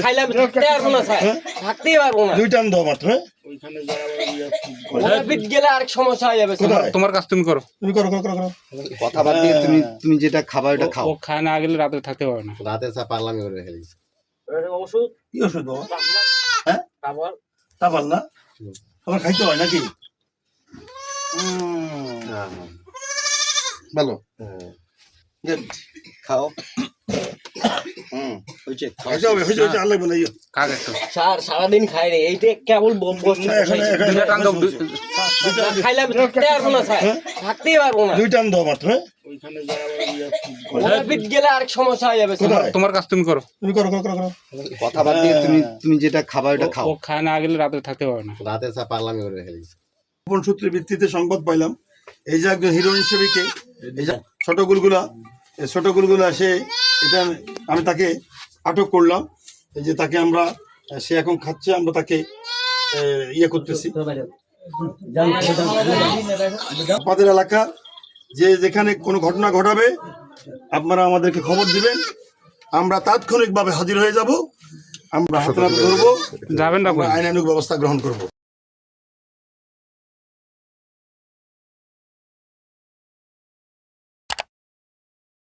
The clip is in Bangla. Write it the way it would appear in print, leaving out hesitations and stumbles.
খাইলাম থাকতে পারবো না স্যার, থাকতেই পারবো না। দুইটা আন দাও মাত্র। ওভারফিট গেলে আরেক সমস্যা হয়ে যাবে স্যার। তোমার কাজ তুমি করো। তুমি করো করো করো করো। কথা বাদ দিয়ে তুমি যেটা খাবা ওটা খাও। ও খায় না গেলে রাতে থাকতে পারবে না। রাতে চা পারলাম করে রেখে দিয়েছি। ওষুধ কি ওষুধ বাবা? হ্যাঁ খাবার তা পার না, আবার খাইতে হয় নাকি? ভালো গুড, খাও। হয়েছে হয়েছে হয়েছে হয়েছে, আর লাগবে না। কাজ একটু স্যার সারাদিন খাই রে, এইটা কেবল বসছে। দুইটা টান দাও। খাইলাম থাকতে পারবো না স্যার, থাকতেই পারবো না। দুইটা আন দাও মাত্র। ওভারফিট গেলে আরেক সমস্যা হয়ে যাবে স্যার। তোমার কাজ তুমি করো। তুমি করো করো করো করো। কথা বাদ দিয়ে তুমি যেটা খাবা ওটা খাও। ও খায় না গেলে রাতে থাকতে পারবে না। রাতে চা পারলাম করে রেখে দিয়েছি। গোপন সূত্রের ভিত্তিতে সংবাদ পাইলাম এই যে একজন হিরোইন হিসেবে কে, এই যে ছোট গুলগুলা, এই ছোট গুলগুলা সে, এটা আমি তাকে আটক করলাম। এই যে তাকে আমরা, সে এখন খাচ্ছে, আমরা তাকে ইয়ে করতেছি। আমাদের এলাকা যে যেখানে কোনো ঘটনা ঘটাবে আপনারা আমাদেরকে খবর দিবেন, আমরা তাৎক্ষণিকভাবে হাজির হয়ে যাব, আমরা হাতে নাতে ধরবো, যাবেন না আমরা আইনানুগ ব্যবস্থা গ্রহণ করব।